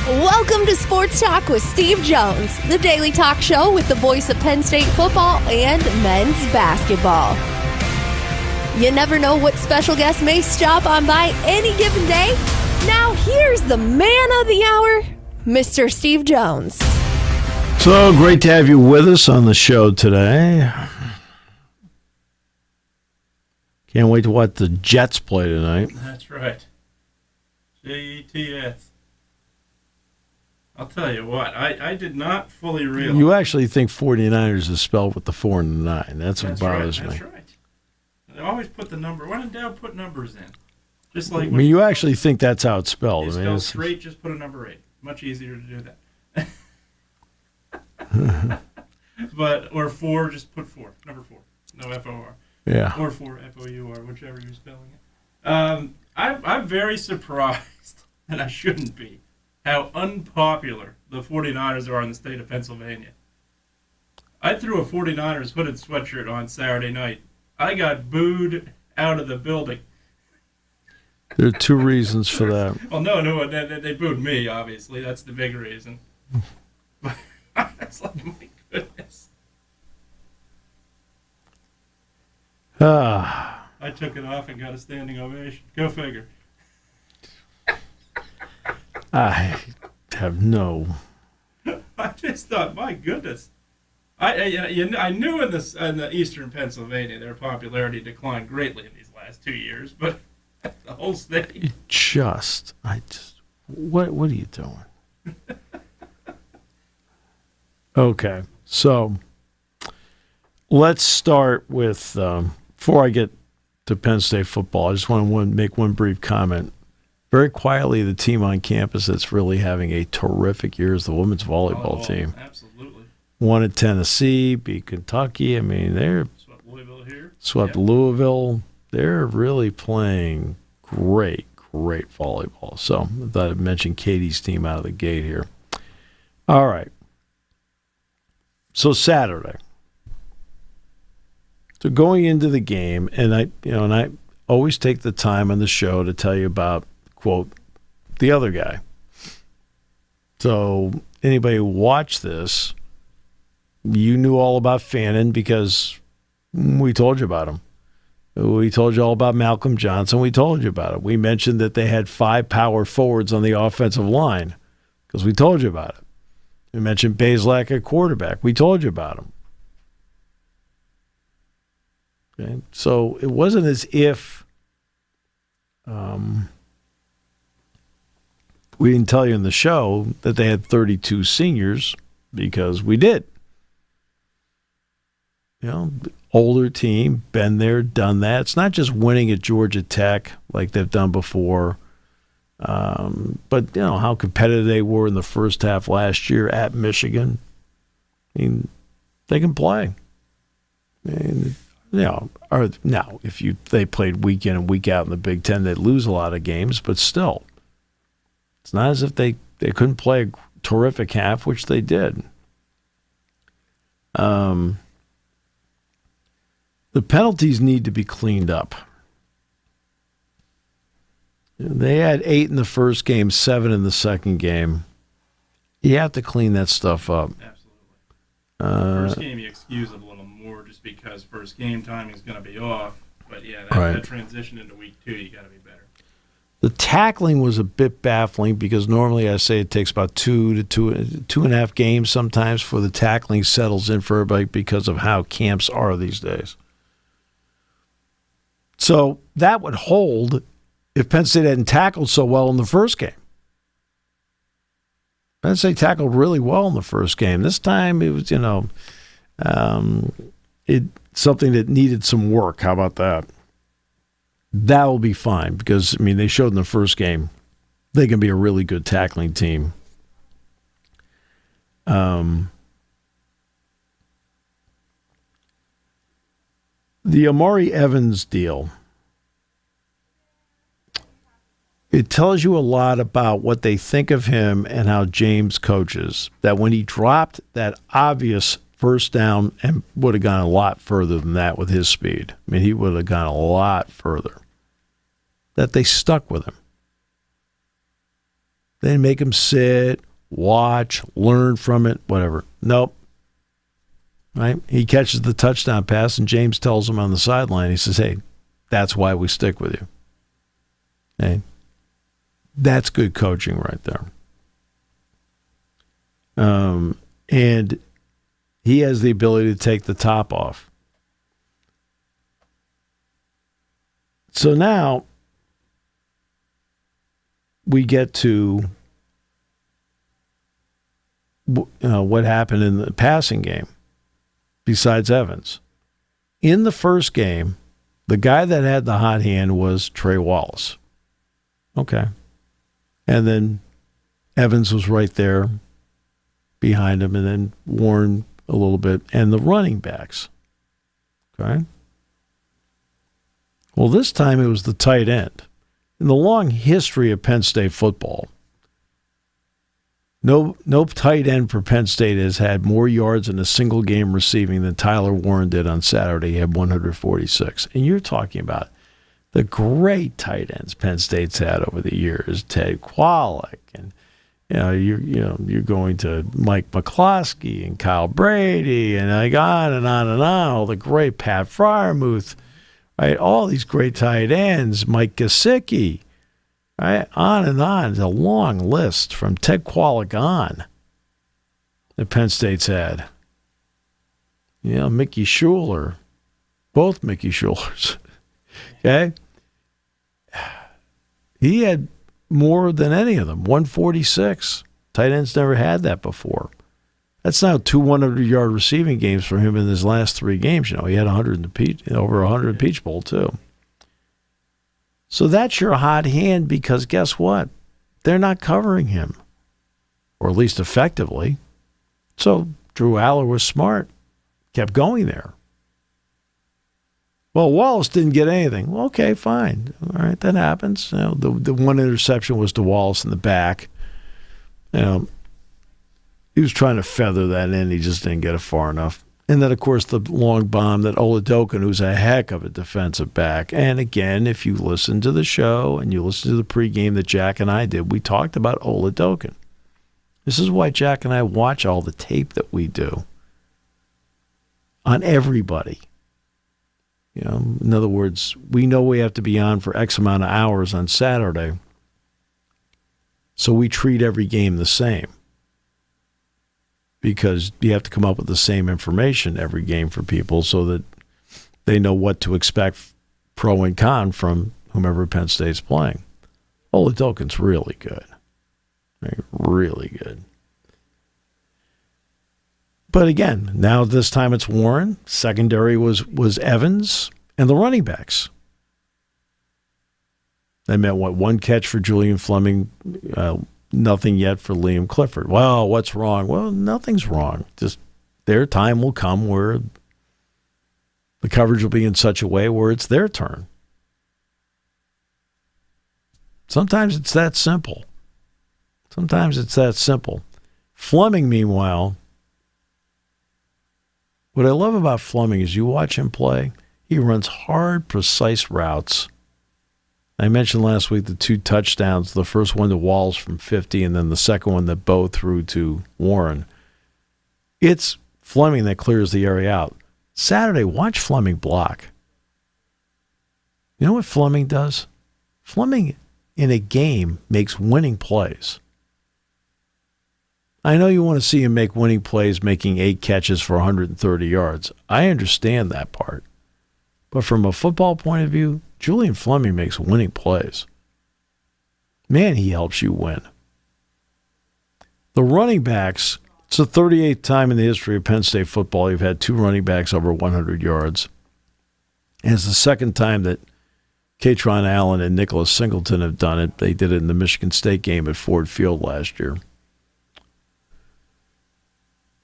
Welcome to Sports Talk with Steve Jones, the daily talk show with the voice of Penn State football and men's basketball. You never know what special guest may stop on by any given day. Now here's the man of the hour, Mr. Steve Jones. So great to have you with us on the show today. Can't wait to watch the Jets play tonight. That's right. Jets. I'll tell you what, I did not fully realize. You actually think 49ers is spelled with the 4 and the 9. That's what bothers me. That's right. They always put the number. When in doubt, put numbers in. Just like you actually think that's how it's spelled. You spell straight, just put a number 8. Much easier to do that. Or 4, just put 4. Number 4. No F-O-R. Yeah. Or 4, F-O-U-R, whichever you're spelling it. I'm very surprised, and I shouldn't be, how unpopular the 49ers are in the state of Pennsylvania. I threw a 49ers hooded sweatshirt on Saturday night. I got booed out of the building. There are two reasons for that. Well, no, they booed me, obviously. That's the big reason. But it's like, my goodness. I took it off and got a standing ovation. Go figure. I have no. I just thought, my goodness. I knew in the eastern Pennsylvania their popularity declined greatly in these last 2 years, but the whole state. What are you doing? Okay, so let's start with, before I get to Penn State football, I just want to make one brief comment. Very quietly, the team on campus that's really having a terrific year is the women's volleyball team. Absolutely. Won at Tennessee, beat Kentucky. I mean, they're swept Louisville here. Swept Louisville. They're really playing great volleyball. So I thought I'd mention Katie's team out of the gate here. All right. So Saturday. So going into the game, and I always take the time on the show to tell you about, quote, the other guy. So anybody who watched this, you knew all about Fannin because we told you about him. We told you all about Malcolm Johnson. We told you about it. We mentioned that they had 5 power forwards on the offensive line because we told you about it. We mentioned Bazelak at quarterback. We told you about him. Okay? So it wasn't as if we didn't tell you in the show that they had 32 seniors because we did. Older team, been there, done that. It's not just winning at Georgia Tech like they've done before, but how competitive they were in the first half last year at Michigan. I mean, they can play. And, now if they played week in and week out in the Big Ten, they'd lose a lot of games, but still, it's not as if they couldn't play a terrific half, which they did. The penalties need to be cleaned up. They had 8 in the first game, 7 in the second game. You have to clean that stuff up. Absolutely. First game you excuse it a little more just because first game timing is going to be off. But, that transition into week 2, you got to be better. The tackling was a bit baffling because normally I say it takes about 2 to 2.5 games sometimes for the tackling settles in for everybody because of how camps are these days. So that would hold if Penn State hadn't tackled so well in the first game. Penn State tackled really well in the first game. This time it was, something that needed some work. How about that? That will be fine because, they showed in the first game they can be a really good tackling team. The Amari Evans deal, it tells you a lot about what they think of him and how James coaches. That when he dropped that obvious first down and would have gone a lot further than that with his speed. He would have gone a lot further. That they stuck with him. They make him sit, watch, learn from it, whatever. Nope. Right? He catches the touchdown pass, and James tells him on the sideline, he says, hey, that's why we stick with you. Hey, that's good coaching right there. And he has the ability to take the top off. So now we get to what happened in the passing game besides Evans. In the first game, the guy that had the hot hand was Trey Wallace. Okay. And then Evans was right there behind him, and then Warren a little bit, and the running backs. Okay. Well, this time it was the tight end. In the long history of Penn State football, no tight end for Penn State has had more yards in a single game receiving than Tyler Warren did on Saturday. He had 146. And you're talking about the great tight ends Penn State's had over the years, Ted Kwolek, and you're going to Mike McCloskey and Kyle Brady, and like on and on and on. All the great Pat Freiermuth, right? All these great tight ends, Mike Gesicki, right? On and on. It's a long list from Ted Kwolek on that Penn State's had. Mickey Schuler, both Mickey Schulers. Okay? He had more than any of them, 146. Tight ends never had that before. That's now 2 100-yard receiving games for him in his last 3 games. He had 100 over 100 in Peach Bowl too. So that's your hot hand because guess what? They're not covering him, or at least effectively. So Drew Aller was smart, kept going there. Well, Wallace didn't get anything. Well, okay, fine. All right, that happens. The one interception was to Wallace in the back. He was trying to feather that in. He just didn't get it far enough. And then, of course, the long bomb that Oladokin, who's a heck of a defensive back. And again, if you listen to the show and you listen to the pregame that Jack and I did, we talked about Oladokin. This is why Jack and I watch all the tape that we do on everybody. In other words, we know we have to be on for X amount of hours on Saturday, so we treat every game the same because you have to come up with the same information every game for people so that they know what to expect, pro and con, from whomever Penn State's playing. Oladokin's really good. Right? Really good. But again, now this time it's Warren. Secondary was Evans and the running backs. They meant, one catch for Julian Fleming, nothing yet for Liam Clifford. Well, what's wrong? Well, nothing's wrong. Just their time will come where the coverage will be in such a way where it's their turn. Sometimes it's that simple. Fleming, meanwhile, what I love about Fleming is you watch him play, he runs hard, precise routes. I mentioned last week the 2 touchdowns, the first one to Walls from 50 and then the second one that Bo threw to Warren. It's Fleming that clears the area out. Saturday, watch Fleming block. You know what Fleming does? Fleming in a game makes winning plays. I know you want to see him make winning plays, making 8 catches for 130 yards. I understand that part. But from a football point of view, Julian Fleming makes winning plays. Man, he helps you win. The running backs, it's the 38th time in the history of Penn State football you've had 2 running backs over 100 yards. And it's the second time that Katron Allen and Nicholas Singleton have done it. They did it in the Michigan State game at Ford Field last year.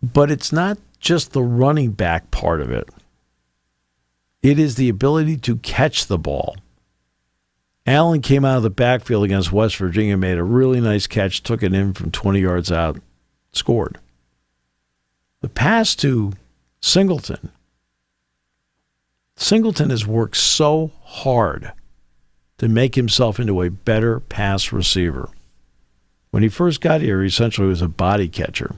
But it's not just the running back part of it. It is the ability to catch the ball. Allen came out of the backfield against West Virginia, made a really nice catch, took it in from 20 yards out, scored. The pass to Singleton has worked so hard to make himself into a better pass receiver. When he first got here, he essentially was a body catcher.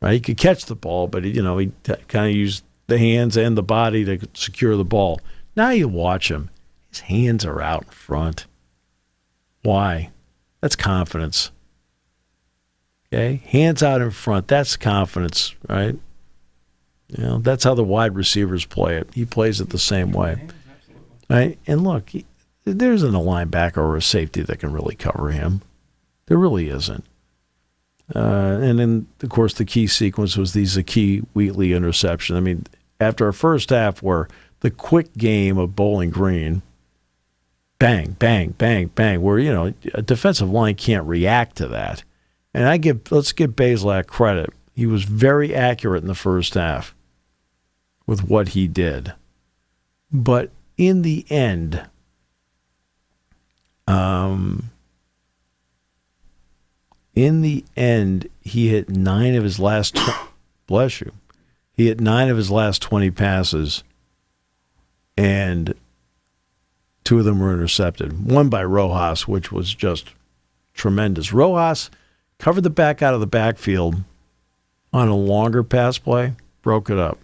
Right? He could catch the ball, but he kind of used the hands and the body to secure the ball. Now you watch him. His hands are out in front. Why? That's confidence. Okay? Hands out in front. That's confidence, right? That's how the wide receivers play it. He plays it the same way. Right? And look, there isn't a linebacker or a safety that can really cover him. There really isn't. And then, of course, the key sequence was the Zakee Wheatley interception. I mean, after our first half where the quick game of Bowling Green, bang, bang, bang, bang, where, a defensive line can't react to that. And let's give Bazelak credit. He was very accurate in the first half with what he did. But in the end, he hit 9 of his last bless you. He hit 9 of his last 20 passes, and 2 of them were intercepted. One by Rojas, which was just tremendous. Rojas covered the back out of the backfield on a longer pass play, broke it up,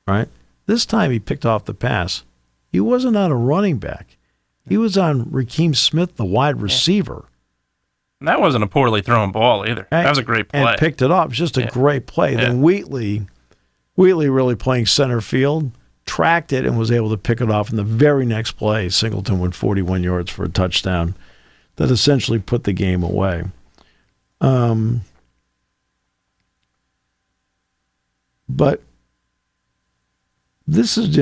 right? This time he picked off the pass. He wasn't on a running back. He was on Rakeem Smith, the wide receiver. And that wasn't a poorly thrown ball either. That was a great play. And picked it up. Just a great play. Yeah. Then Wheatley really playing center field, tracked it and was able to pick it off in the very next play. Singleton went 41 yards for a touchdown that essentially put the game away. But this is,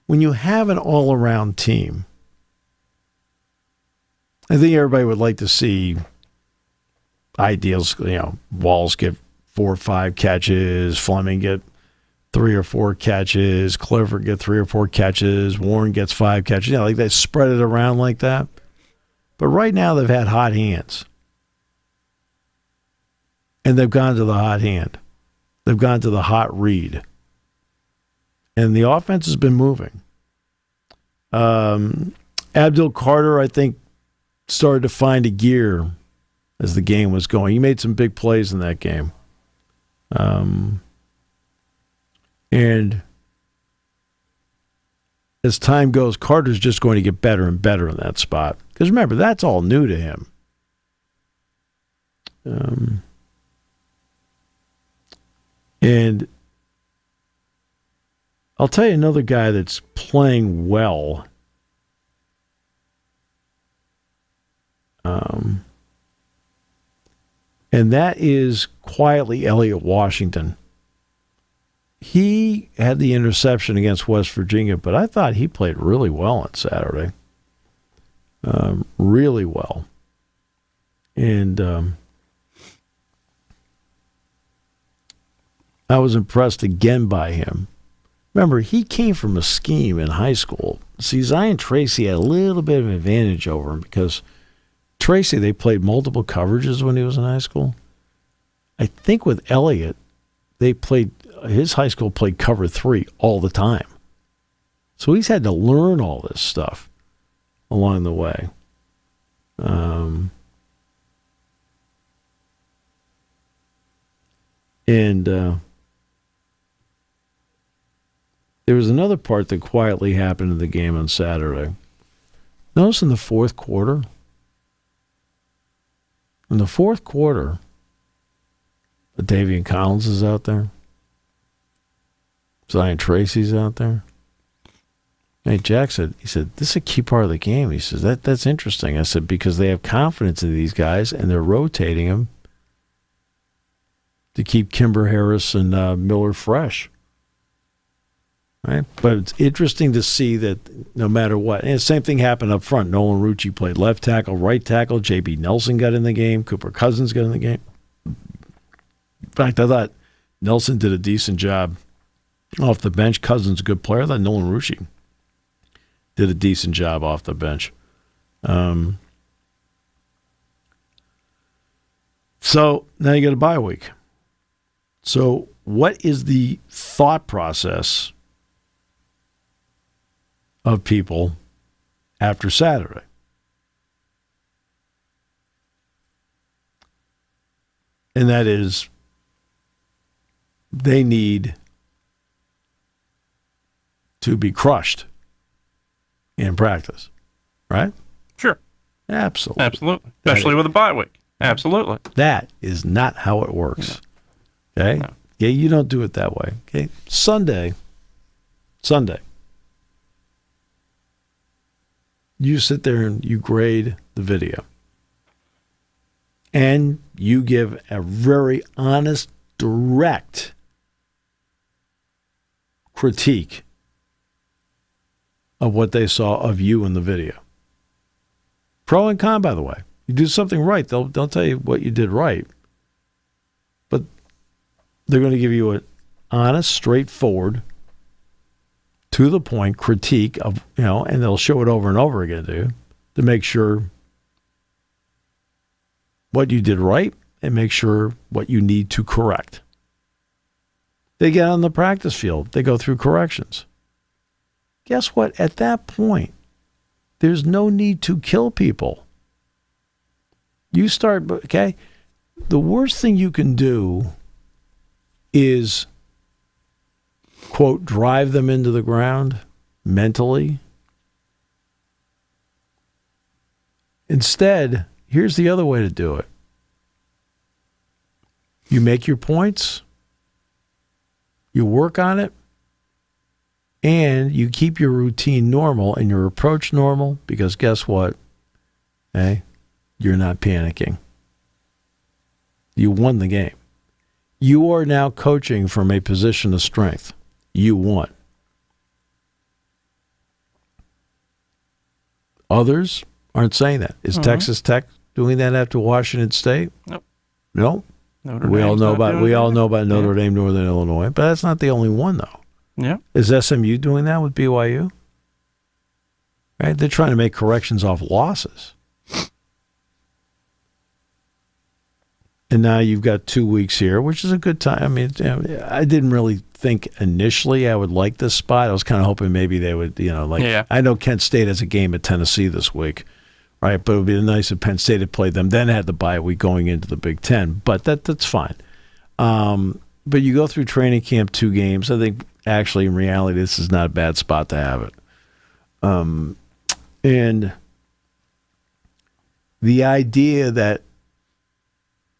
when you have an all-around team, I think everybody would like to see ideals, Walls get 4 or 5 catches, Fleming get 3 or 4 catches, Clifford get 3 or 4 catches, Warren gets 5 catches, like they spread it around like that. But right now they've had hot hands. And they've gone to the hot hand. They've gone to the hot read. And the offense has been moving. Abdul Carter, I think, started to find a gear as the game was going. He made some big plays in that game. And as time goes, Carter's just going to get better and better in that spot. Because remember, that's all new to him. And I'll tell you another guy that's playing well. And that is quietly Elliott Washington. He had the interception against West Virginia, but I thought he played really well on Saturday. Really well. And I was impressed again by him. Remember, he came from a scheme in high school. See, Zion Tracy had a little bit of an advantage over him because Tracy, they played multiple coverages when he was in high school. I think with Elliott, his high school played cover 3 all the time. So he's had to learn all this stuff along the way. There was another part that quietly happened in the game on Saturday. Notice in the fourth quarter, Davian Collins is out there. Zion Tracy's out there. Hey, Jack said, this is a key part of the game. He says, that's interesting. I said, because they have confidence in these guys and they're rotating them to keep Kimber Harris and Miller fresh. Right? But it's interesting to see that no matter what, and the same thing happened up front. Nolan Rucci played left tackle, right tackle. J.B. Nelson got in the game. Cooper Cousins got in the game. In fact, I thought Nelson did a decent job off the bench. Cousins, a good player. I thought Nolan Rucci did a decent job off the bench. So now you got a bye week. So what is the thought process of people after Saturday? And that is they need to be crushed in practice, right? Sure. Absolutely. Absolutely. Especially with a bye week. Absolutely. That is not how it works. Okay? No. Yeah, you don't do it that way. Okay? Sunday, you sit there and you grade the video. And you give a very honest, direct critique of what they saw of you in the video. Pro and con, by the way. You do something right, they'll tell you what you did right. But they're going to give you an honest, straightforward, to the point critique of, and they'll show it over and over again to make sure what you did right and make sure what you need to correct. They get on the practice field. They go through corrections. Guess what? At that point, there's no need to kill people. You start, okay? The worst thing you can do is, quote, drive them into the ground mentally. Instead, here's the other way to do it. You make your points, you work on it, and you keep your routine normal and your approach normal, because guess what? Hey, you're not panicking. You won the game. You are now coaching from a position of strength. You won. Others aren't saying that. Is Texas Tech doing that after Washington State? Nope. No. Notre We all Dame's know not doing about it. Notre Dame, Northern Illinois, but that's not the only one, though. Yeah. Is SMU doing that with BYU? Right? They're trying to make corrections off losses. And now you've got 2 weeks here, which is a good time. I mean, I didn't really think initially I would like this spot. I was kind of hoping maybe they would, I know Kent State has a game at Tennessee this week, right? But it would be nice if Penn State had played them, then had the bye week going into the Big Ten. But that's fine. But you go through training camp 2 games. I think actually in reality this is not a bad spot to have it. And the idea that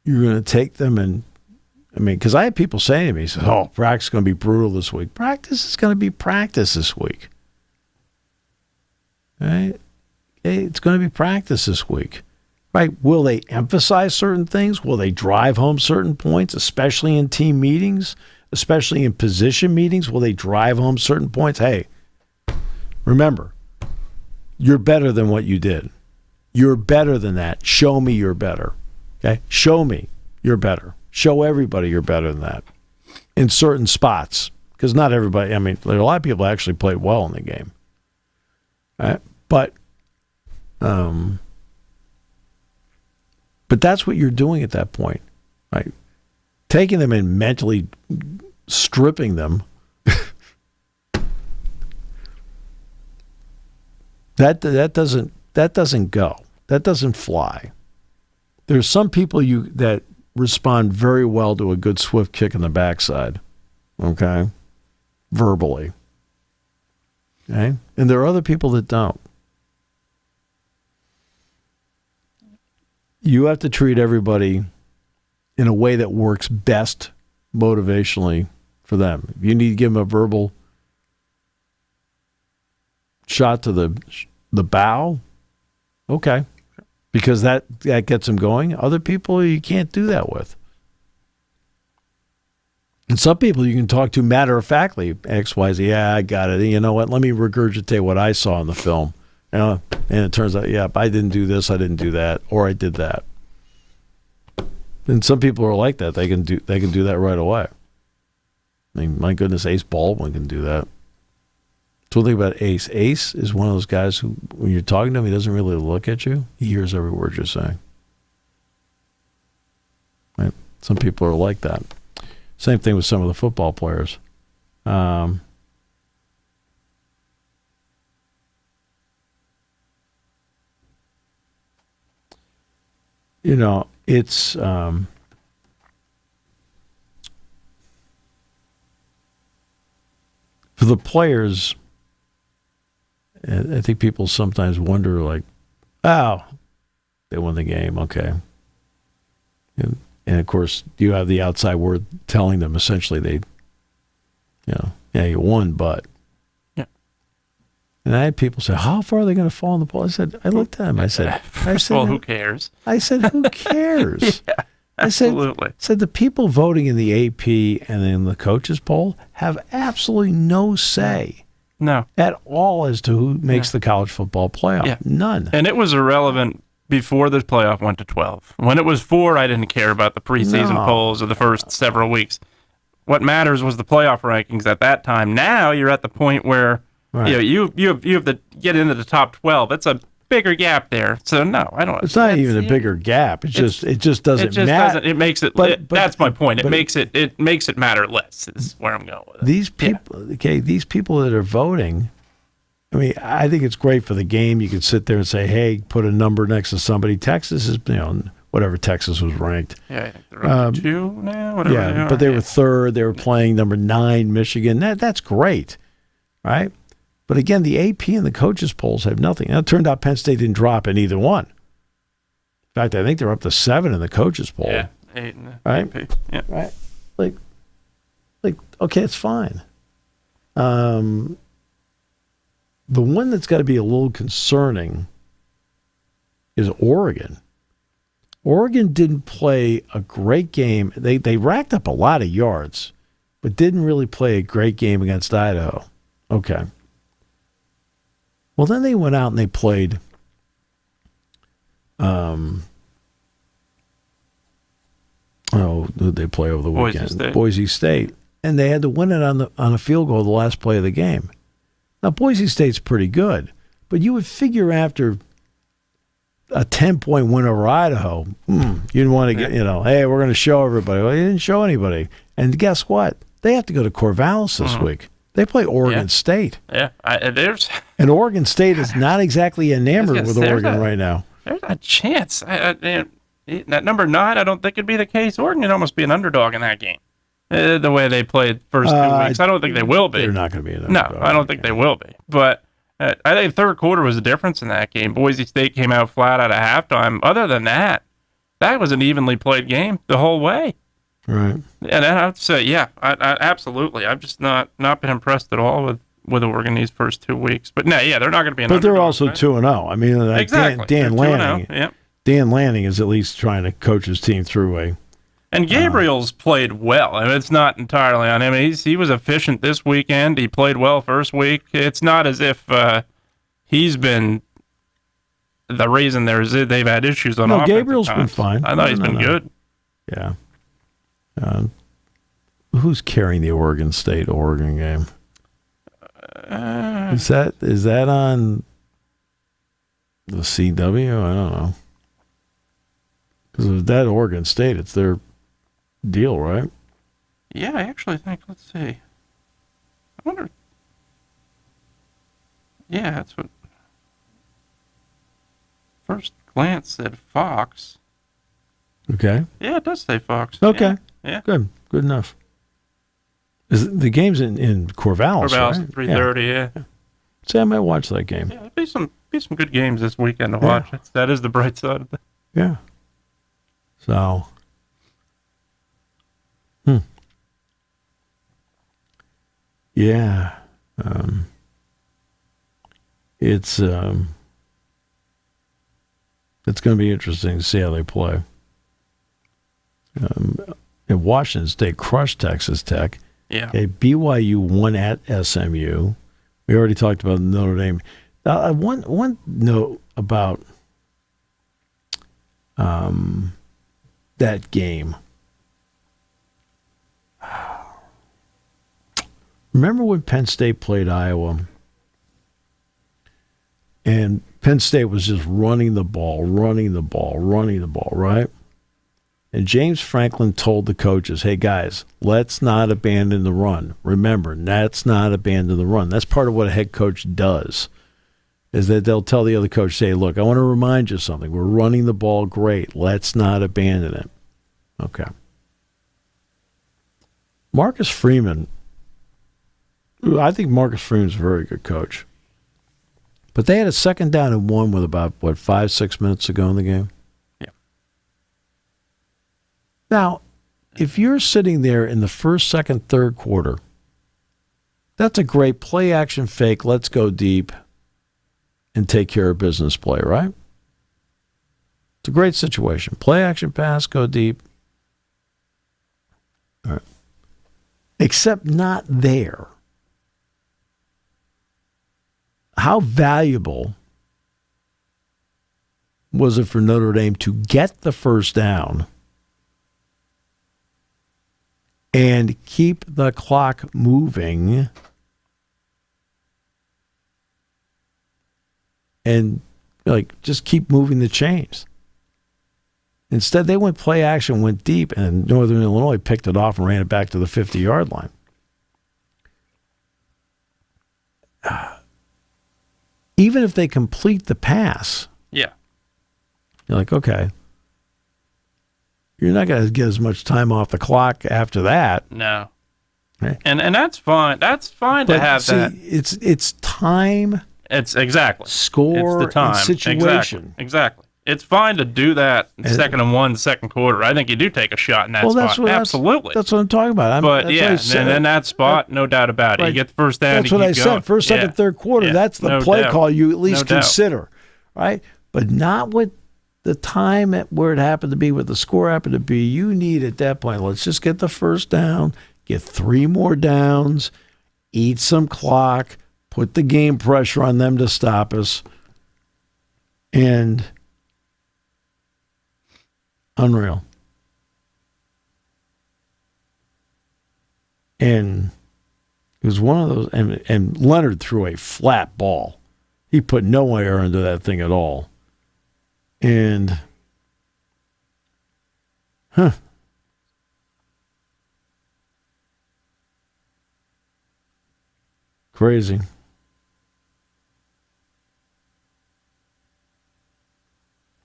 you're going to take them and, because I had people saying to me, practice is going to be brutal this week. Practice is going to be practice this week. Right? Okay, it's going to be practice this week. Right? Will they emphasize certain things? Will they drive home certain points, especially in team meetings, especially in position meetings? Will they drive home certain points? Hey, remember, you're better than what you did. You're better than that. Show me you're better. Okay? Show me you're better. Show everybody you're better than that in certain spots. Because not everybody, a lot of people actually played well in the game. Right? But that's what you're doing at that point. Right? Taking them and mentally stripping them. That doesn't go. That doesn't fly. There's some people that respond very well to a good swift kick in the backside, okay, verbally, okay, and there are other people that don't. You have to treat everybody in a way that works best motivationally for them. If you need to give them a verbal shot to the bow, okay. Because that gets them going. Other people you can't do that with. And some people you can talk to matter-of-factly, X, Y, Z, yeah, I got it. And you know what? Let me regurgitate what I saw in the film. And it turns out, yeah, I didn't do this, I didn't do that, or I did that. And some people are like that. They can do that right away. My goodness, Ace Baldwin can do that. So one thing about Ace. Ace is one of those guys who, when you're talking to him, he doesn't really look at you. He hears every word you're saying. Right? Some people are like that. Same thing with some of the football players. It's for the players, I think people sometimes wonder, like, oh, they won the game, okay. And of course, you have the outside word telling them essentially you won, but. Yeah. And I had people say, how far are they going to fall in the poll? I looked at them. I said, well, who cares? I said, who cares? Yeah, absolutely. I said the people voting in the AP and in the coaches poll have absolutely no say. No. At all as to who makes the college football playoff. Yeah. None. And it was irrelevant before the playoff went to 12. When it was 4, I didn't care about the preseason polls of the first several weeks. What matters was the playoff rankings at that time. Now you're at the point where you have to get into the top 12. It's a bigger gap there. So no, I don't. It's not even a bigger gap. It just doesn't matter. It makes it. That's my point. It makes it matter less. Is where I'm going with it. These people, these people that are voting. I mean, I think it's great for the game. You could sit there and say, "Hey, put a number next to somebody." Texas is, whatever Texas was ranked. Yeah, I think they're 2 now. Whatever. Yeah, but they were third. They were playing number 9, Michigan. That's great, right? But again, the AP and the coaches polls have nothing. Now, it turned out Penn State didn't drop in either one. In fact, I think they're up to 7 in the coaches poll. Yeah, 8 in the right? AP. Yeah, right. Like, okay, it's fine. The one that's got to be a little concerning is Oregon. Oregon didn't play a great game. They racked up a lot of yards, but didn't really play a great game against Idaho. Okay. Well, then they went out and they played who'd they play over the weekend? Boise State. And they had to win it on a field goal the last play of the game. Now, Boise State's pretty good, but you would figure after a 10-point win over Idaho, you'd want to get, hey, we're going to show everybody. Well, you didn't show anybody. And guess what? They have to go to Corvallis this week. They play Oregon State. Yeah, and Oregon State is not exactly enamored with Oregon right now. There's a chance. That number 9, I don't think it'd be the case. Oregon would almost be an underdog in that game. The way they played first 2 weeks. I don't think they will be. They're not going to be an underdog. No, I don't think they will be. But I think third quarter was the difference in that game. Boise State came out flat out of halftime. Other than that, that was an evenly played game the whole way. Right. And I'd say, I absolutely. I've just not been impressed at all with Oregon these first 2 weeks. But no, they're not going to be an underdog. But they're also 2-0. I mean, exactly. Dan Lanning. Yep. Dan Lanning is at least trying to coach his team through a. And Gabriel's played well. I mean, it's not entirely on him. He was efficient this weekend. He played well first week. It's not as if he's been the reason they've had issues on offense. Gabriel's been fine. I thought he's been good. Yeah. Who's carrying the Oregon game? Is that on the CW? I don't know. Because if that Oregon State, it's their deal, right? Yeah, I actually think. Let's see. I wonder. Yeah, that's what. First glance said Fox. Okay. Yeah, it does say Fox. Okay. Yeah. Good enough. The game's in Corvallis, Corvallis right? at 3:30. Yeah. See, I might watch that game. Yeah, there'll be some good games this weekend to watch. That is the bright side of it. Yeah. So. Yeah. It's going to be interesting to see how they play. And Washington State crushed Texas Tech. Yeah. Okay, BYU won at SMU. We already talked about Notre Dame. One note about that game. Remember when Penn State played Iowa? And Penn State was just running the ball, right? And James Franklin told the coaches, hey, guys, let's not abandon the run. Remember, let's not abandon the run. That's part of what a head coach does, is that they'll tell the other coach, say, look, I want to remind you something. We're running the ball great. Let's not abandon it. Okay. Marcus Freeman I think Marcus Freeman's a very good coach. But they had a 2nd down and 1 with about, 5-6 minutes to go in the game? Yeah. Now, if you're sitting there in the first, second, third quarter, that's a great play action fake, let's go deep and take care of business play, right? It's a great situation. Play action pass, go deep. All right. Except not there. How valuable was it for Notre Dame to get the first down and keep the clock moving and just keep moving the chains? Instead, they went play action, went deep, and Northern Illinois picked it off and ran it back to the 50-yard line. Even if they complete the pass, yeah, you're like, okay, you're not going to get as much time off the clock after that. No, Okay. and that's fine. That's fine to have that. It's time. It's exactly Score it's the time. and situation. Exactly. It's fine to do that in 2nd and 1, 2nd quarter. I think you do take a shot in that spot. Absolutely. That's what I'm talking about. But yeah, and in that spot, no doubt about it. Right. You get the first down. That's what I said. First, second, third quarter. That's the play call you at least consider, right? But not with the time where it happened to be, what the score happened to be. You need at that point. Let's just get the first down, get 3 more downs, eat some clock, put the game pressure on them to stop us, and unreal. And it was one of those, and Leonard threw a flat ball. He put no air into that thing at all. And, crazy.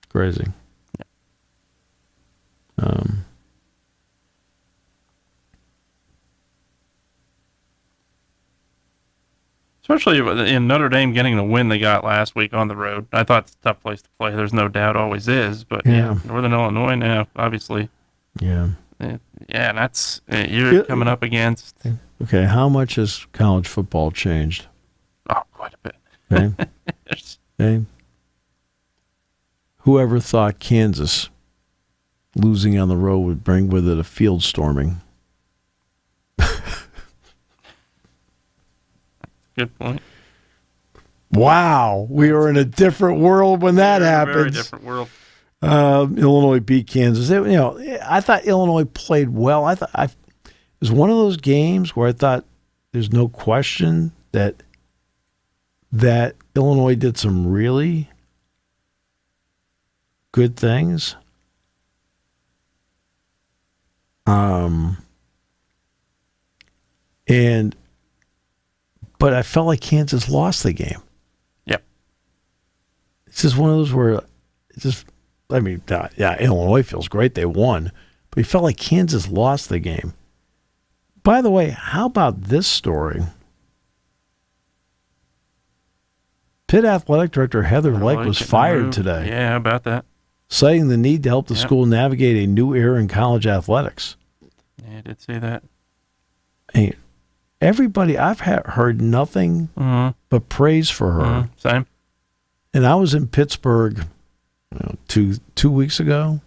Crazy. Especially in Notre Dame getting the win they got last week on the road. I thought it's a tough place to play. There's no doubt, always is. But Northern Illinois now, obviously. Yeah. Yeah, that's you're coming up against. Okay, how much has college football changed? Oh, quite a bit. Okay. Okay. Whoever thought Kansas losing on the road would bring with it a field storming? Good point. Wow, we were in a different world when that happened. Very different world. Illinois beat Kansas. I thought Illinois played well. It was one of those games where I thought there's no question that Illinois did some really good things. But I felt like Kansas lost the game. Yep. It's just one of those where Illinois feels great. They won. But you felt like Kansas lost the game. By the way, how about this story? Pitt Athletic Director Heather Lake was fired today. Yeah, about that. Citing the need to help the school navigate a new era in college athletics. Yeah, I did say that. Hey, everybody, I've heard nothing but praise for her. Same. And I was in Pittsburgh 2 weeks ago.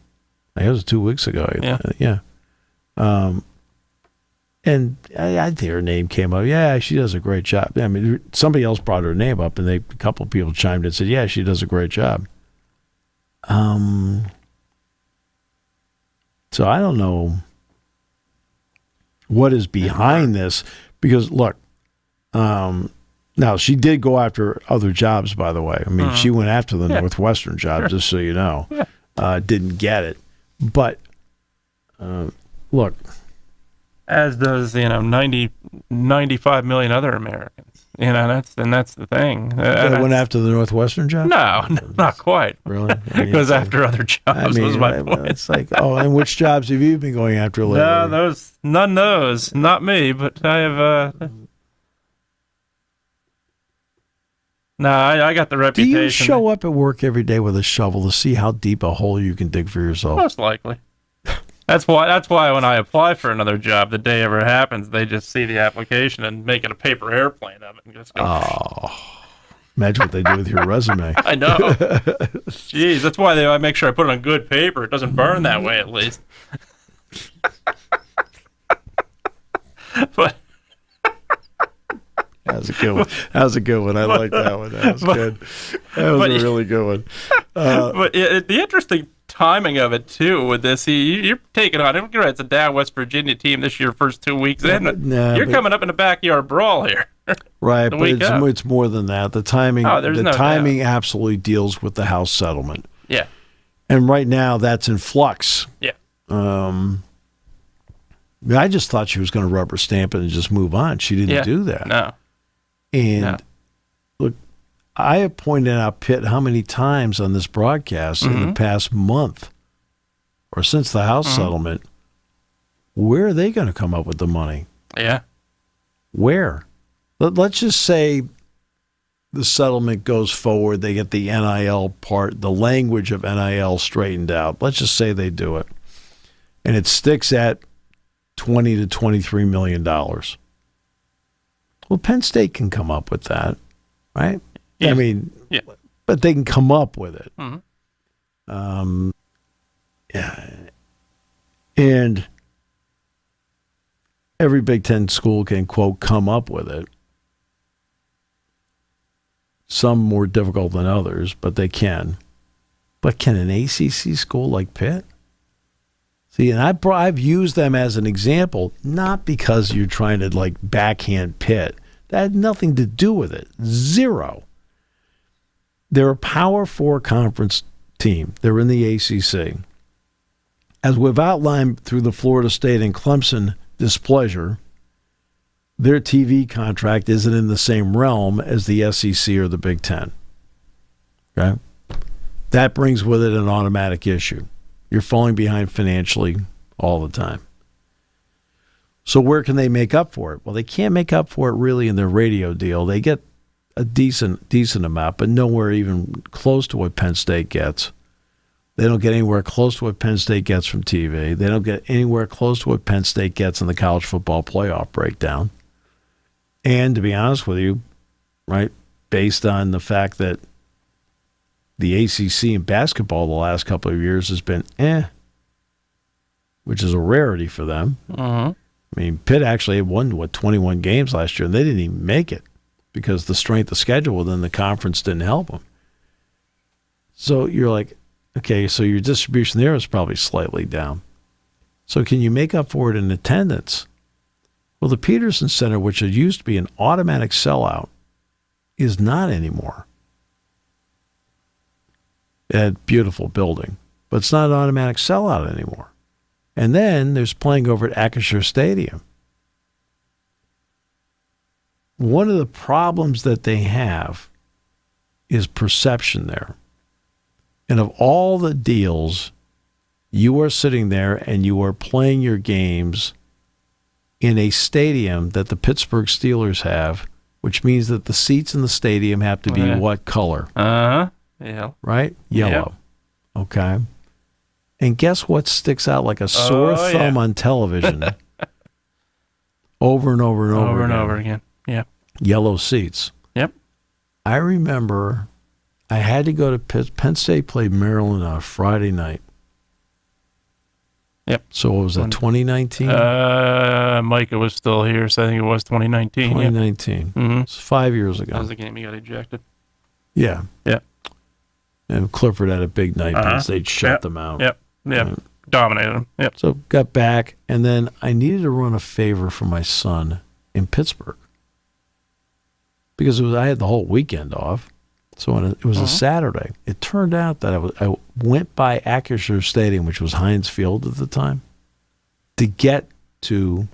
It was 2 weeks ago. Yeah. And I think her name came up. Yeah, she does a great job. I mean, somebody else brought her name up, and a couple of people chimed in and said, yeah, she does a great job. So I don't know what is behind this, because look, now she did go after other jobs, by the way. I mean, she went after the Northwestern job, just so you know. Didn't get it. But look, as does 95 million other Americans. That's the thing. They went after the Northwestern job? No, not quite. Really? Goes after other jobs. Was my point. It's like, and which jobs have you been going after lately? No, none of those. Not me, but I have No, I got the Do reputation. you show up at work every day with a shovel to see how deep a hole you can dig for yourself? Most likely. That's why when I apply for another job, the day ever happens, they just see the application and make it a paper airplane of it and just go. Oh, imagine what they do with your resume. I know. Jeez, that's why I make sure I put it on good paper. It doesn't burn that way, at least. But that was a good one. That was a good one. I like that one. That was good. That was a really good one. But the interesting timing of it too with this, you're taking on. It's a down West Virginia team this year, first 2 weeks in. You're coming up in a backyard brawl here. Right, but it's more than that. The timing, timing absolutely deals with the House settlement. Yeah, and right now that's in flux. Yeah. I just thought she was going to rubber stamp it and just move on. She didn't do that. No. And look, I have pointed out Pitt how many times on this broadcast in the past month or since the House settlement, where are they going to come up with the money? Yeah. Where? Let's just say the settlement goes forward. They get the NIL part, the language of NIL straightened out. Let's just say they do it. And it sticks at $20 to $23 million. Well, Penn State can come up with that, right? Yeah. I mean, but they can come up with it. And every Big Ten school can, quote, come up with it. Some more difficult than others, but they can. But can an ACC school like Pitt? See, and I've used them as an example, not because you're trying to like backhand Pitt. That had nothing to do with it. Zero. They're a Power 4 conference team. They're in the ACC. As we've outlined through the Florida State and Clemson displeasure, their TV contract isn't in the same realm as the SEC or the Big Ten. Okay? That brings with it an automatic issue. You're falling behind financially all the time. So where can they make up for it? Well, they can't make up for it really in their radio deal. They get a decent amount, but nowhere even close to what Penn State gets. They don't get anywhere close to what Penn State gets from TV. They don't get anywhere close to what Penn State gets in the college football playoff breakdown. And to be honest with you, right, based on the fact that the ACC in basketball the last couple of years has been which is a rarity for them. I mean, Pitt actually won, 21 games last year, and they didn't even make it because the strength of schedule within the conference didn't help them. So you're like, okay, so your distribution there is probably slightly down. So can you make up for it in attendance? Well, the Peterson Center, which used to be an automatic sellout, is not anymore. A beautiful building, but it's not an automatic sellout anymore. And then there's playing over at Acrisure Stadium. One of the problems that they have is perception there. And of all the deals, you are sitting there and you are playing your games in a stadium that the Pittsburgh Steelers have, which means that the seats in the stadium have to be what color? Yeah. Right? Yellow. Yep. Okay. And guess what sticks out like a sore thumb on television? Over and over and over again. And over again. Yeah. Yellow seats. Yep. I remember I had to go to Penn State played Maryland on a Friday night. Yep. So what was that, 2019? Micah was still here, so I think it was 2019. 2019. Yep. Mm-hmm. It's 5 years ago. That was the game he got ejected. Yeah. Yeah. And Clifford had a big night because they'd shut them out. Yep. Yep. Dominated them. Yep. So got back, and then I needed to run a favor for my son in Pittsburgh because I had the whole weekend off. So it was a Saturday. It turned out that I went by Acrisure Stadium, which was Heinz Field at the time, to get to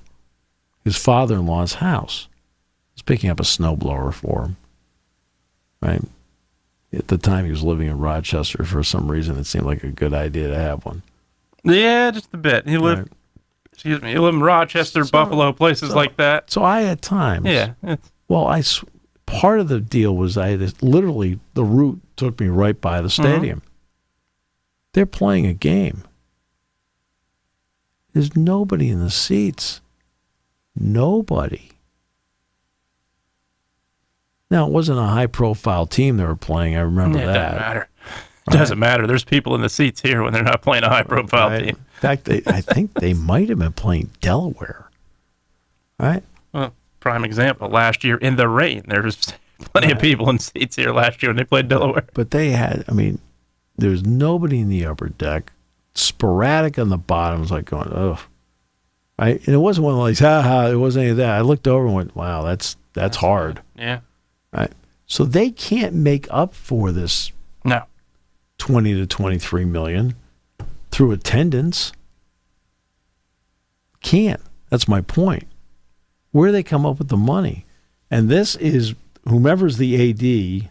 his father-in-law's house. I was picking up a snowblower for him, right? At the time, he was living in Rochester. For some reason, it seemed like a good idea to have one. Yeah, just a bit. He lived, he lived in Rochester, Buffalo, places like that. So I had time. Yeah. Well, part of the deal was literally the route took me right by the stadium. They're playing a game. There's nobody in the seats. Nobody. Now, it wasn't a high-profile team they were playing. I remember that. It doesn't matter. It doesn't matter. There's people in the seats here when they're not playing a high-profile team. In fact, I think they might have been playing Delaware. Right? Well, prime example. Last year in the rain, there was plenty of people in seats here last year when they played Delaware. But they had, there's nobody in the upper deck. Sporadic on the bottom. It was like going, ugh. Right? And it wasn't one of those, it wasn't any of that. I looked over and went, wow, that's hard. Yeah. Right. So they can't make up for this 20 to 23 million through attendance. Can't. That's my point. Where do they come up with the money? And this is whomever's the AD.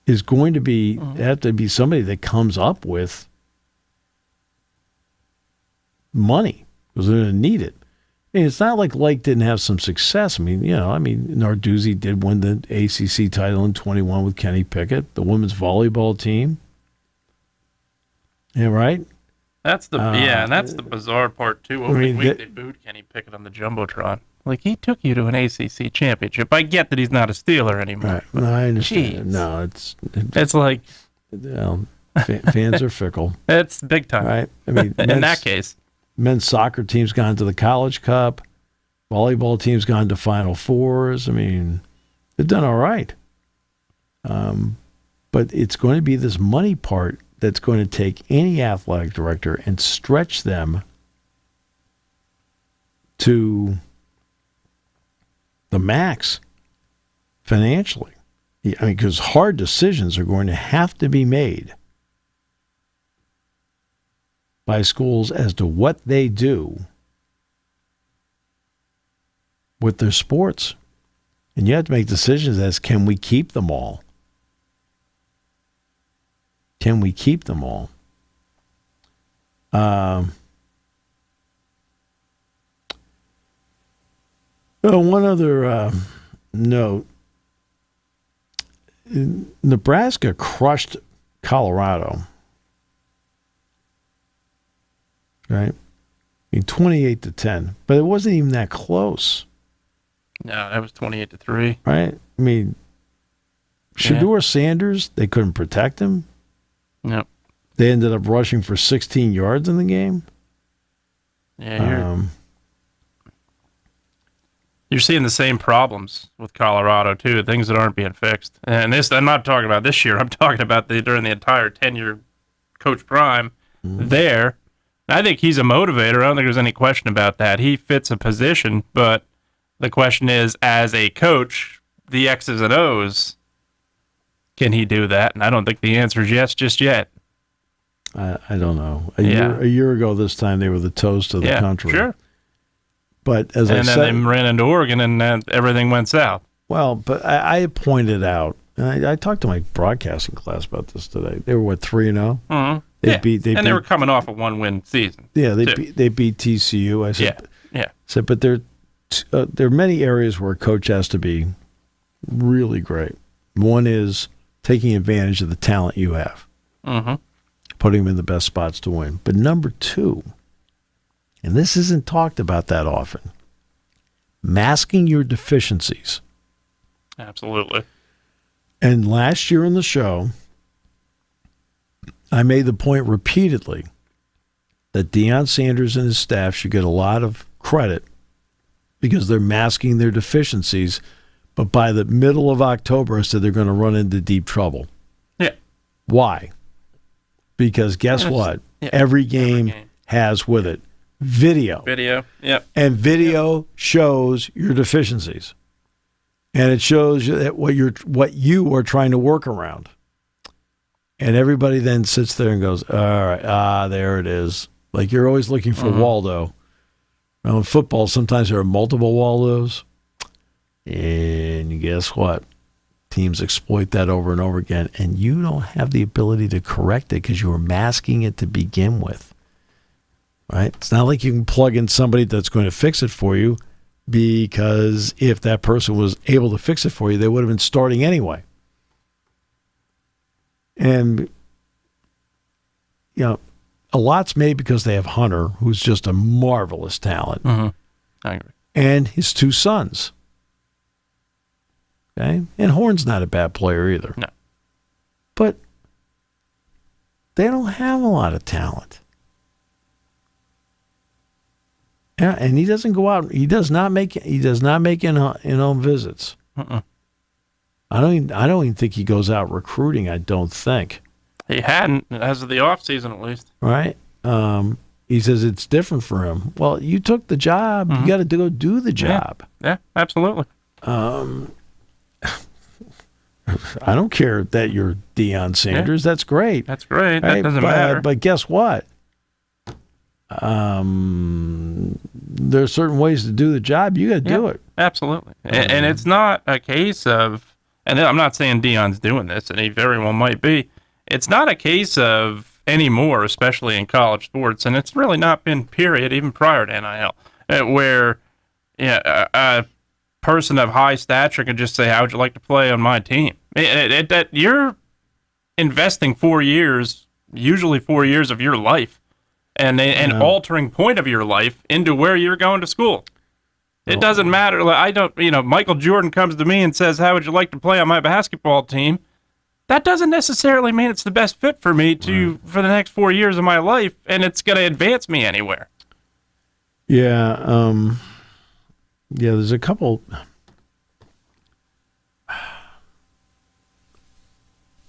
Is going to be have to be somebody that comes up with money because they're going to need it. And it's not like Lake didn't have some success. Narduzzi did win the ACC title in 21 with Kenny Pickett, the women's volleyball team. Yeah, right? That's the bizarre part too. Opening week they booed Kenny Pickett on the Jumbotron. Like, he took you to an ACC championship. I get that he's not a Steeler anymore. Right. No, I understand. Geez. No, it's like fans are fickle. It's big time, right? In that case, men's soccer team's gone to the College Cup. Volleyball team's gone to Final Fours. They've done all right. But it's going to be this money part that's going to take any athletic director and stretch them to the max financially. Because hard decisions are going to have to be made by schools as to what they do with their sports. And you have to make decisions as, can we keep them all? Can we keep them all? One other note. Nebraska crushed Colorado. Right? 28-10. But it wasn't even that close. No, that was 28-3. Right? Shedeur Sanders, they couldn't protect him. Nope. They ended up rushing for 16 yards in the game. Yeah, you're seeing the same problems with Colorado, too, things that aren't being fixed. And this, I'm not talking about this year. I'm talking about during the entire tenure Coach Prime there. I think he's a motivator. I don't think there's any question about that. He fits a position, but the question is, as a coach, the X's and O's, can he do that? And I don't think the answer is yes just yet. I don't know. A year ago this time, they were the toast of the country. Sure. But then they ran into Oregon and everything went south. Well, but I pointed out, and I talked to my broadcasting class about this today. They were 3-0. Mm-hmm. They were coming off a 1-win season. Yeah, they beat TCU. I said, yeah. But there are many areas where a coach has to be really great. One is taking advantage of the talent you have, putting them in the best spots to win. But number two, and this isn't talked about that often, masking your deficiencies. Absolutely. And last year in the show, I made the point repeatedly that Deion Sanders and his staff should get a lot of credit because they're masking their deficiencies. But by the middle of October, I said they're going to run into deep trouble. Yeah. Why? Because guess what? Every game has with it video. Yep. And video shows your deficiencies. And it shows you that what you are trying to work around. And everybody then sits there and goes, all right, there it is. Like you're always looking for Waldo. Now in football, sometimes there are multiple Waldos. And guess what? Teams exploit that over and over again. And you don't have the ability to correct it because you were masking it to begin with. right? It's not like you can plug in somebody that's going to fix it for you, because if that person was able to fix it for you, they would have been starting anyway. And, a lot's made because they have Hunter, who's just a marvelous talent. Mm-hmm. I agree. And his 2 sons. Okay? And Horn's not a bad player either. No. But they don't have a lot of talent. Yeah, and he doesn't go out. He does not make in-home visits. Uh-uh. I don't even think he goes out recruiting. I don't think. He hadn't, as of the offseason at least. Right. He says it's different for him. Well, you took the job. Mm-hmm. You got to go do the job. Yeah, absolutely. I don't care that you're Deion Sanders. That's great. That's great. Right? That doesn't matter. But guess what? There are certain ways to do the job. You got to do it. Absolutely. And it's not a case of, and I'm not saying Deion's doing this, and he very well might be. It's not a case of anymore, especially in college sports, and it's really not been, period, even prior to NIL, where a person of high stature could just say, how would you like to play on my team? That you're investing 4 years, usually 4 years of your life, and an altering point of your life into where you're going to school. It doesn't matter. Michael Jordan comes to me and says, how would you like to play on my basketball team? That doesn't necessarily mean it's the best fit for me for the next 4 years of my life, and it's going to advance me anywhere. Yeah. There's a couple.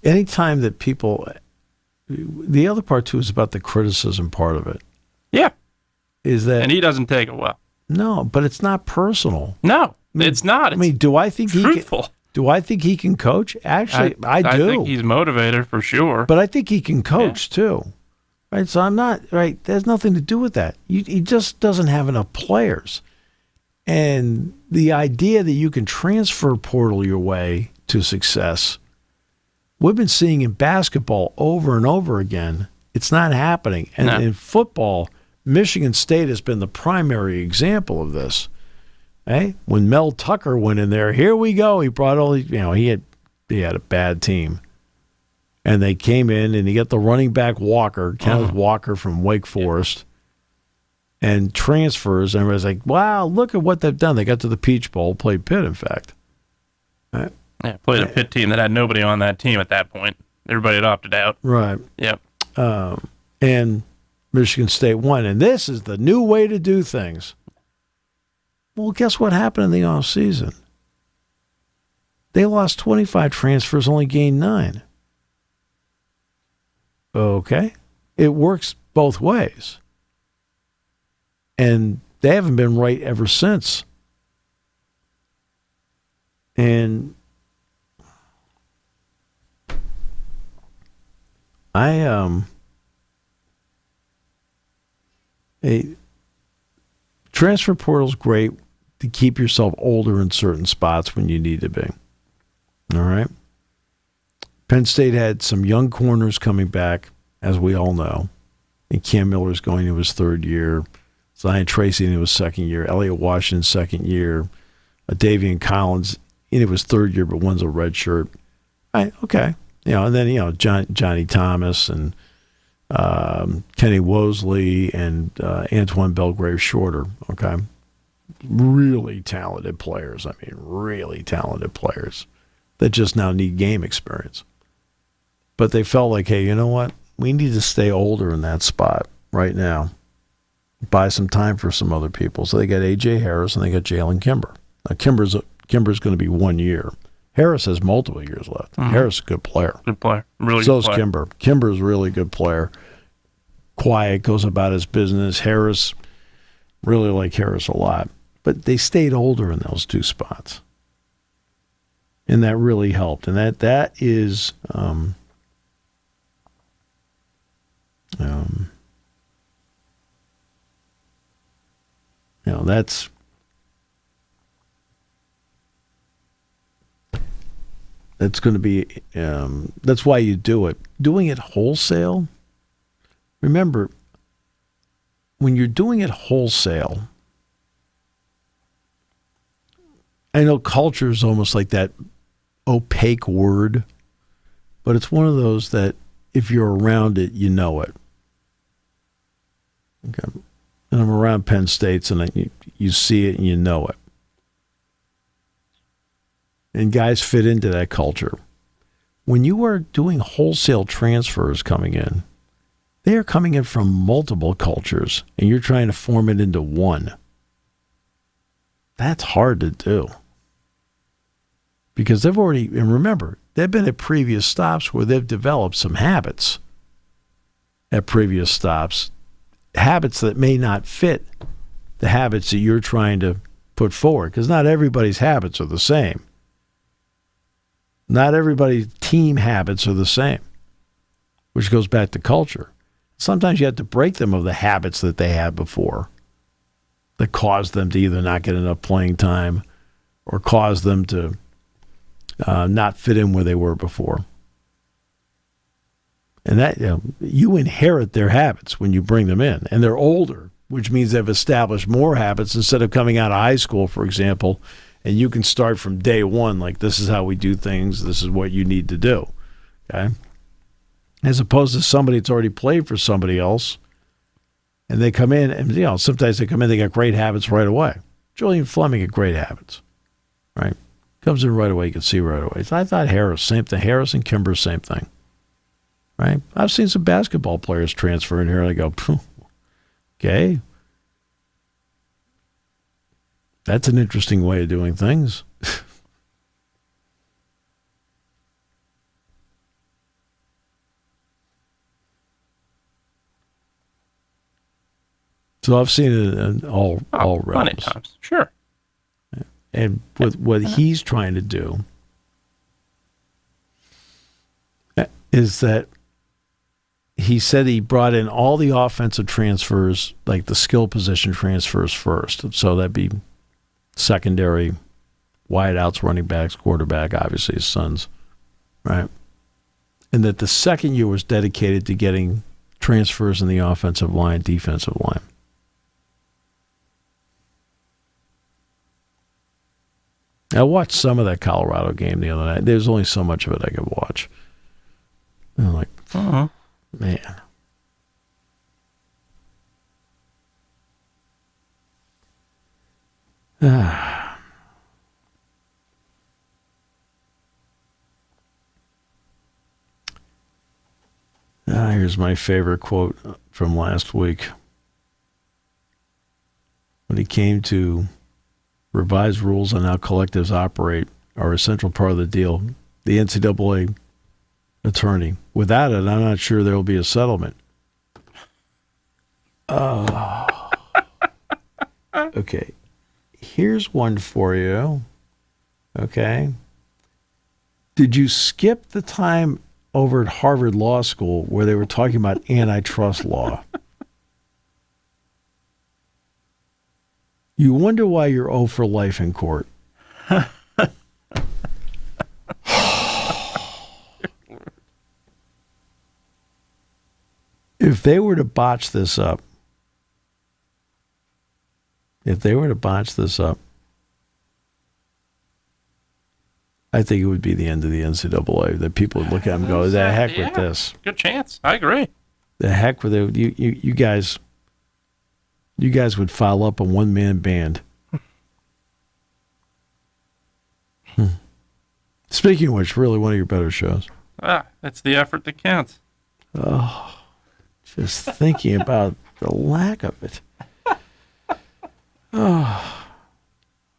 Anytime that people, the other part too is about the criticism part of it. Yeah. Is that, and he doesn't take it well. No, but it's not personal. No, it's not. It's do I think truthful. Do I think he can coach? Actually, I do. I think he's motivated for sure. But I think he can coach too. Right? So I'm not, right? There's nothing to do with that. He just doesn't have enough players. And the idea that you can transfer portal your way to success, we've been seeing in basketball over and over again. It's not happening. And in football, Michigan State has been the primary example of this. Hey, when Mel Tucker went in there, here we go. He brought all these, he had a bad team. And they came in and he got the running back Walker, Kenneth Walker from Wake Forest, and transfers. And everybody's like, wow, look at what they've done. They got to the Peach Bowl, played Pitt, in fact. Right. Yeah, played a Pitt team that had nobody on that team at that point. Everybody had opted out. Right. Yep. And Michigan State won. And this is the new way to do things. Well, guess what happened in the offseason? They lost 25 transfers, only gained 9. Okay. It works both ways. And they haven't been right ever since. And transfer portal's great to keep yourself older in certain spots when you need to be. All right. Penn State had some young corners coming back, as we all know. And Cam Miller's going to his 3rd year. Zion Tracy into his 2nd year. Elliott Washington, 2nd year. Davian Collins into his 3rd year, but one's a red shirt. Okay. And then, Johnny Thomas and Kenny Wosley and Antoine Belgrave Shorter. Okay. Really talented players. Really talented players that just now need game experience. But they felt like, hey, you know what? We need to stay older in that spot right now. Buy some time for some other people. So they got A.J. Harris and they got Jalen Kimber. Now, Kimber's going to be 1 year. Harris has multiple years left. Mm-hmm. Harris is a good player. Good player. Really so good player. is Kimber. Kimber's a really good player. Quiet, goes about his business. Harris, really like Harris a lot. But they stayed older in those 2 spots. And that really helped. And that is that's going to be that's why you do it. Doing it wholesale. Remember, when you're doing it wholesale, I know culture is almost like that opaque word, but it's one of those that if you're around it, you know it. Okay. And I'm around Penn State's, and you see it and you know it. And guys fit into that culture. When you are doing wholesale transfers coming in, they are coming in from multiple cultures, and you're trying to form it into one. That's hard to do. Because they've already, and remember, they've been at previous stops where they've developed some habits at previous stops, habits that may not fit the habits that you're trying to put forward, because not everybody's habits are the same. Not everybody's team habits are the same, which goes back to culture. Sometimes you have to break them of the habits that they had before that caused them to either not get enough playing time or caused them to not fit in where they were before. And that you inherit their habits when you bring them in. And they're older, which means they've established more habits instead of coming out of high school, for example, and you can start from day one, like this is how we do things, this is what you need to do. Okay? As opposed to somebody that's already played for somebody else, and they come in, and sometimes they come in, they got great habits right away. Julian Fleming had great habits, right? Comes in right away, you can see right away. So I thought Harris, same thing. Harris and Kimber, same thing, right? I've seen some basketball players transfer in here, and I go, okay. That's an interesting way of doing things. So I've seen it in all realms. Plenty of times, sure. And with what he's trying to do is that he said he brought in all the offensive transfers, like the skill position transfers first. So that'd be secondary, wideouts, running backs, quarterback, obviously his sons, right? And that the second year was dedicated to getting transfers in the offensive line, defensive line. I watched some of that Colorado game the other night. There's only so much of it I could watch. And I'm like, man. Here's my favorite quote from last week. When he came to revised rules on how collectives operate are a central part of the deal, the NCAA attorney. Without it, I'm not sure there will be a settlement. Okay. Here's one for you. Okay. Did you skip the time over at Harvard Law School where they were talking about antitrust law? You wonder why you're 0 for life in court. If they were to botch this up, I think it would be the end of the NCAA. That people would look at them and go, the heck with this. Good chance. I agree. The heck with it. You guys would file up a one-man band. Speaking of which, really one of your better shows. It's the effort that counts. Oh, just thinking about the lack of it. Oh,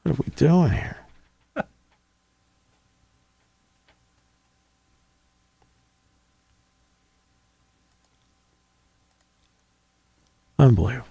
what are we doing here? Unbelievable.